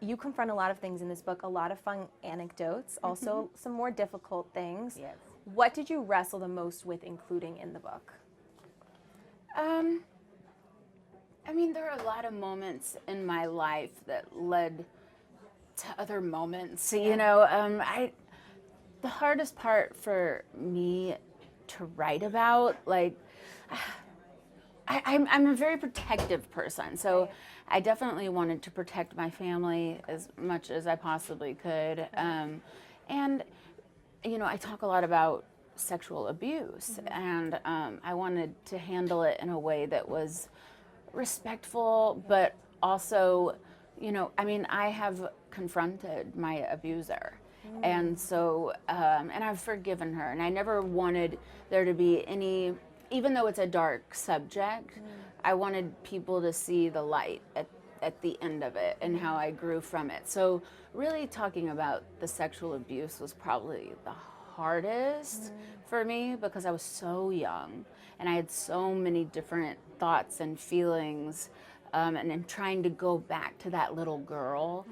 you confront a lot of things in this book, a lot of fun anecdotes, also some more difficult things. Yes. What did you wrestle the most with including in the book? I mean, there are a lot of moments in my life that led to other moments. You know, the hardest part for me to write about, like, I'm a very protective person, so I definitely wanted to protect my family as much as I possibly could. And, you know, I talk a lot about sexual abuse, and I wanted to handle it in a way that was respectful, but also, you know, I mean, I have confronted my abuser. And so, and I've forgiven her, and I never wanted there to be any, even though it's a dark subject, I wanted people to see the light at the end of it and how I grew from it. So really talking about the sexual abuse was probably the hardest for me because I was so young and I had so many different thoughts and feelings, and then trying to go back to that little girl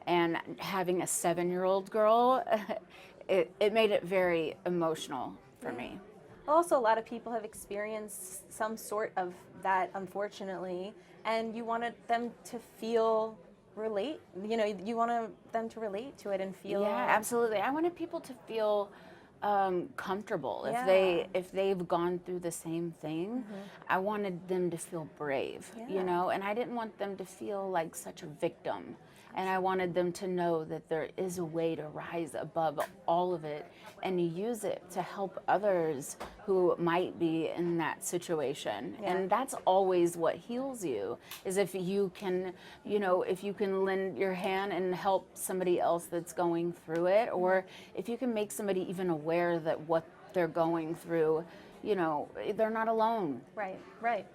and having a 7-year-old girl, it made it very emotional for me. Also, a lot of people have experienced some sort of that, unfortunately, and you wanted them to feel you know, you want them to relate to it and feel. Yeah, absolutely. I wanted people to feel comfortable if they've gone through the same thing. I wanted them to feel brave, you know, and I didn't want them to feel like such a victim. And I wanted them to know that there is a way to rise above all of it and use it to help others who might be in that situation. And that's always what heals you, is if you can, you know, if you can lend your hand and help somebody else that's going through it, or if you can make somebody even aware that what they're going through, you know, they're not alone. Right, right.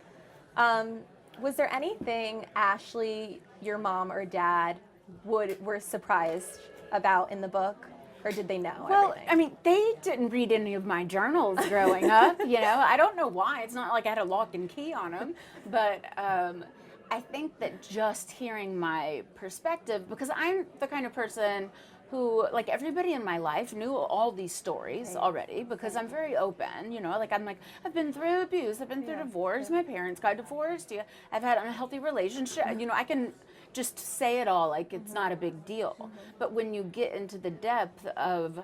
Was there anything Ashley, your mom or dad, were surprised about in the book, or did they know everything? I mean, they didn't read any of my journals growing up, you know. I don't know why. It's not like I had a lock and key on them, but I think that just hearing my perspective, because I'm the kind of person who, like, everybody in my life knew all these stories already because I'm very open, you know, like I've been through abuse, I've been through divorce, my parents got divorced, I've had an unhealthy relationship, you know, I can just say it all like it's not a big deal. But when you get into the depth of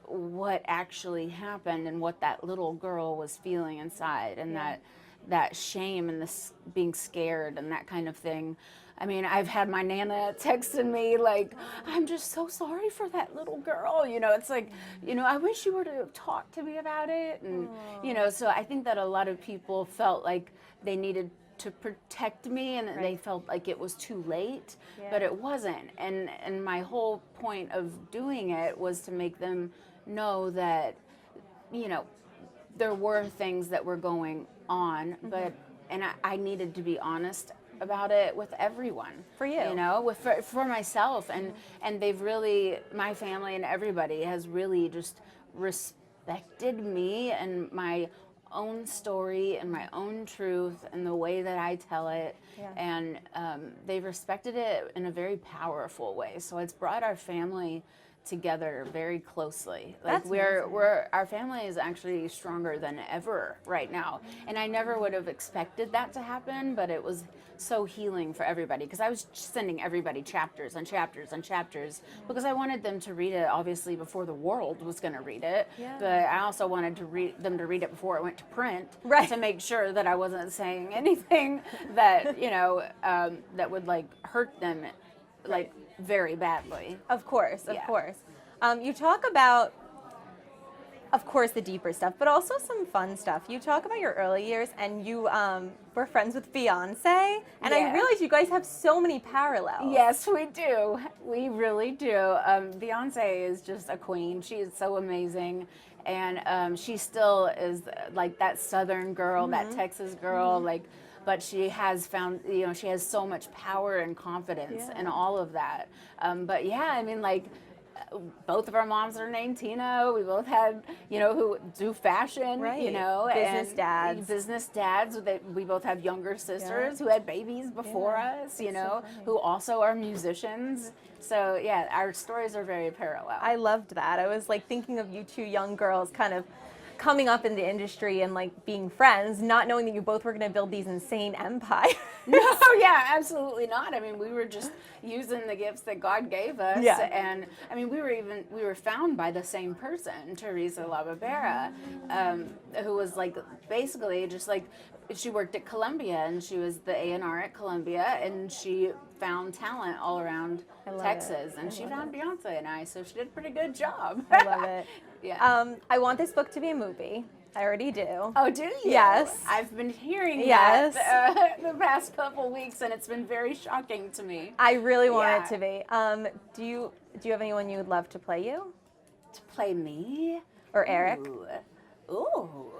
what actually happened and what that little girl was feeling inside and that shame and this being scared and that kind of thing, I mean, I've had my Nana texting me like, I'm just so sorry for that little girl. You know, it's like, you know, I wish you were to have talked to me about it. And, you know, so I think that a lot of people felt like they needed to protect me and they felt like it was too late, but it wasn't. And my whole point of doing it was to make them know that, you know, there were things that were going on, but, and I needed to be honest about it with everyone. For you. You know, for myself. And they've really, my family and everybody has really just respected me and my own story and my own truth and the way that I tell it. And they've respected it in a very powerful way. So it's brought our family together very closely. Like our family is actually stronger than ever right now. And I never would have expected that to happen, but it was so healing for everybody because I was sending everybody chapters and chapters and chapters because I wanted them to read it obviously before the world was going to read it. But I also wanted to them to read it before it went to print to make sure that I wasn't saying anything that, you know, that would like hurt them like very badly. Of course, of course. You talk about, of course, the deeper stuff, but also some fun stuff. You talk about your early years, and you were friends with Beyoncé, and I realize you guys have so many parallels. Yes, we do. We really do. Beyoncé is just a queen. She is so amazing. And she still is like that Southern girl, that Texas girl, like, but she has found, you know, she has so much power and confidence and all of that. But yeah, I mean, like, both of our moms are named Tina. We both had, who do fashion, Right. Business dads. Business dads. We both have younger sisters who had babies before us, so who also are musicians. So, yeah, our stories are very parallel. I loved that. I was like thinking of you two young girls kind of coming up in the industry and like being friends, not knowing that you both were going to build these insane empires. No, yeah, absolutely not. I mean, we were just using the gifts that God gave us. Yeah. And I mean, we were found by the same person, Teresa Lavabera, who was like basically just like, she worked at Columbia and she was the A&R at Columbia, and she found talent all around Texas, and she found Beyoncé and I, so she did a pretty good job. I love it. Yeah. I want this book to be a movie. I already do. Oh, do you? Yes. I've been hearing Yes. that the past couple weeks, and it's been very shocking to me. I really want Yeah. it to be. Do you have anyone you would love to play you? To play me? Or Eric? Ooh.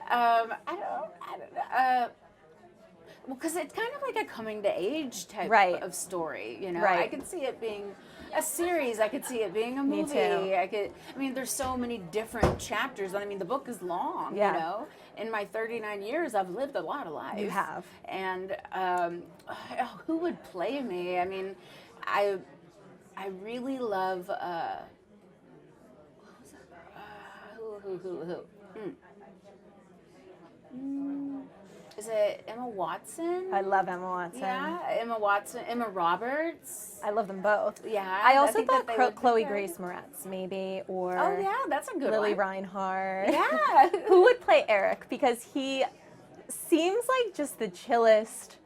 I don't know. Well, because it's kind of like a coming to age type Right. of story, Right. I could see it being a series. I could see it being a movie. Me too. I mean, there's so many different chapters. I mean, the book is long, Yeah. In my 39 years, I've lived a lot of life. You have. And who would play me? I mean, I really love, who? Is it Emma Watson? I love Emma Watson. Yeah, Emma Watson, Emma Roberts. I love them both. Yeah. I also think that thought they would be Chloe good. Grace Moretz maybe, or Oh yeah, that's a good Lily one. Reinhart. Yeah. Who would play Eric? Because he seems like just the chillest,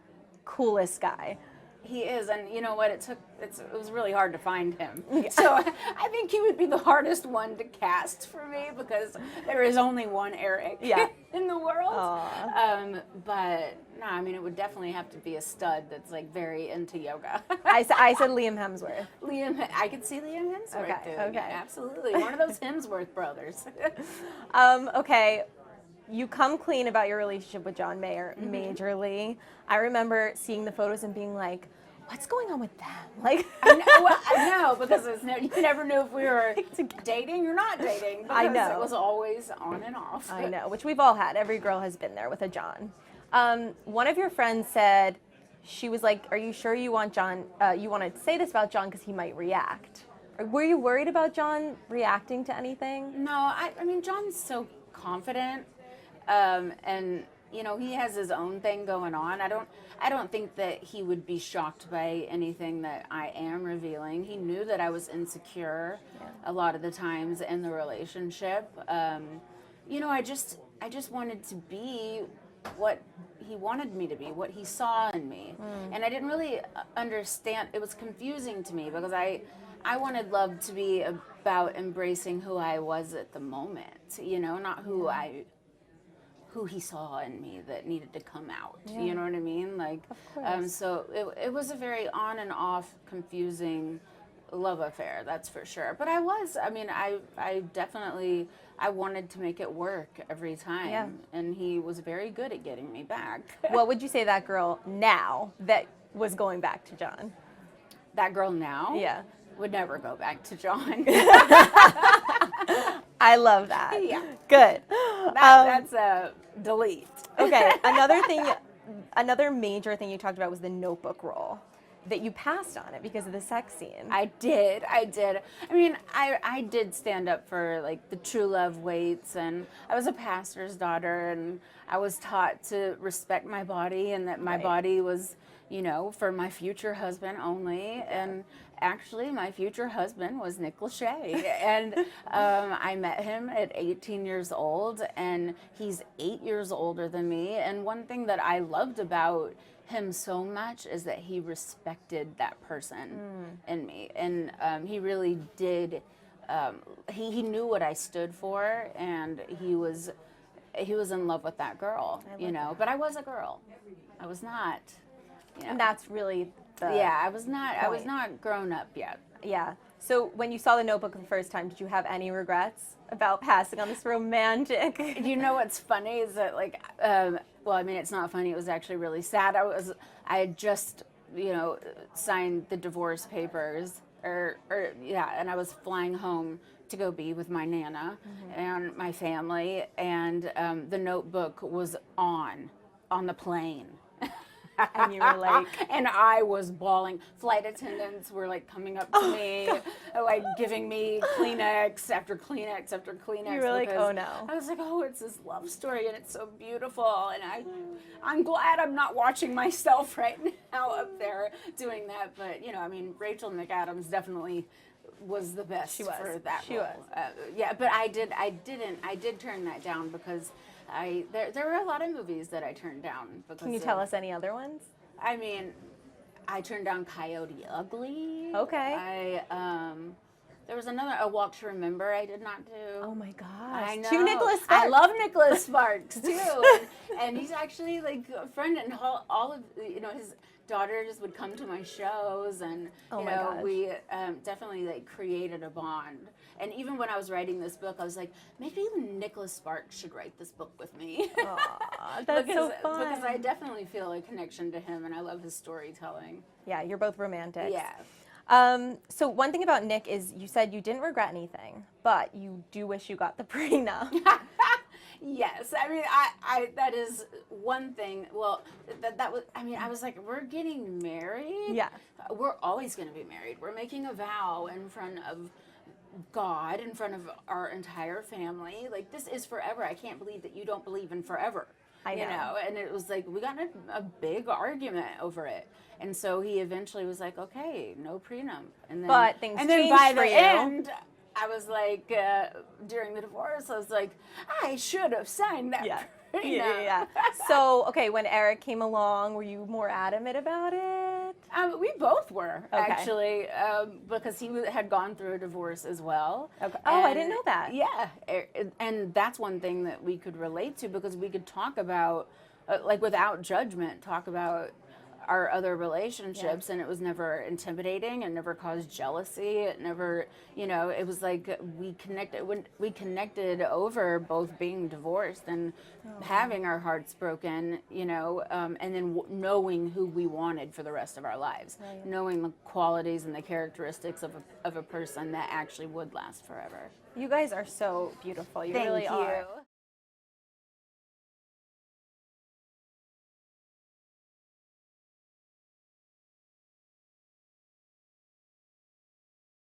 coolest guy. He is, and you know what? It was really hard to find him. So I think he would be the hardest one to cast for me, because there is only one Eric in the world. But no, I mean, it would definitely have to be a stud that's like very into yoga. I said Liam Hemsworth. I could see Liam Hemsworth doing it. Okay. Absolutely. One of those Hemsworth brothers. Okay. You come clean about your relationship with John Mayer majorly. I remember seeing the photos and being like, what's going on with them? Like, I know, because you never knew if we were dating or not dating. Because I know. It was always on and off. I know, which we've all had. Every girl has been there with a John. One of your friends said, she was like, are you sure you want John, you want to say this about John because he might react? Were you worried about John reacting to anything? No, I mean, John's so confident. And he has his own thing going on. I don't think that he would be shocked by anything that I am revealing. He knew that I was insecure a lot of the times in the relationship. I just wanted to be what he wanted me to be, what he saw in me. And I didn't really understand. It was confusing to me, because I wanted love to be about embracing who I was at the moment, not who he saw in me that needed to come out. You know what I mean? Like, so it was a very on and off confusing love affair, that's for sure. But I definitely wanted to make it work every time. And he was very good at getting me back. What would you say that girl now that was going back to John? That girl now? Yeah. Would never go back to John. I love that. Yeah. Good. That's a delete. Okay. Another major thing you talked about was the Notebook role, that you passed on it because of the sex scene. I did. I mean, I did stand up for like the true love waits, and I was a pastor's daughter, and I was taught to respect my body, and that my body was, for my future husband only. And actually, my future husband was Nick Lachey, and I met him at 18 years old, and he's 8 years older than me. And one thing that I loved about him so much is that he respected that person in me, and he really did. He knew what I stood for, and he was in love with that girl, But I was a girl. I was not. And that's really the I was not grown up yet. Yeah. So when you saw the Notebook the first time, did you have any regrets about passing on this romantic? You know what's funny is that it's not funny. It was actually really sad. I had just signed the divorce papers, and I was flying home to go be with my Nana and my family, and The Notebook was on the plane. And you were like, and I was bawling. Flight attendants were like coming up to me, like giving me Kleenex after Kleenex after Kleenex. you were like, because oh no. I was like, oh, it's this love story and it's so beautiful. And I'm glad I'm not watching myself right now up there doing that. But, you know, I mean, Rachel McAdams definitely was the best She was. for that She role. was. Yeah, but I did turn that down because there were a lot of movies that I turned down because Can you tell us any other ones? I mean, I turned down Coyote Ugly. Okay. There was another A Walk to Remember I did not do. Oh my gosh. I know. Two Nicholas Sparks. I love Nicholas Sparks too, and he's actually like a friend, and all of his daughters would come to my shows, and Oh my gosh. we definitely like created a bond. And even when I was writing this book, I was like, maybe even Nicholas Sparks should write this book with me. Aw, that's so fun. Because I definitely feel a connection to him, and I love his storytelling. Yeah, you're both romantic. Yeah. So one thing about Nick is you said you didn't regret anything, but you do wish you got the prenup. Yes, I mean, I that is one thing. Well, that was. I mean, I was like, we're getting married. Yeah. We're always going to be married. We're making a vow in front of God, in front of our entire family. Like, this is forever. I can't believe that you don't believe in forever. I know. You know, and it was like we got in a big argument over it. And so he eventually was like, okay, no prenup. And then, But things and then changed by for the you. end, I was like, during the divorce, I was like, I should have signed that Yeah. prenup. Yeah. So, okay, when Eric came along, were you more adamant about it? We both were, Okay. actually, because he had gone through a divorce as well. Okay. Oh, I didn't know that. Yeah, and that's one thing that we could relate to because we could talk about, like without judgment, talk about our other relationships, and it was never intimidating. It never caused jealousy. It never, it was like we connected over both being divorced and having our hearts broken, and then knowing who we wanted for the rest of our lives, knowing the qualities and the characteristics of a person that actually would last forever. You guys are so beautiful. You Thank really you. are.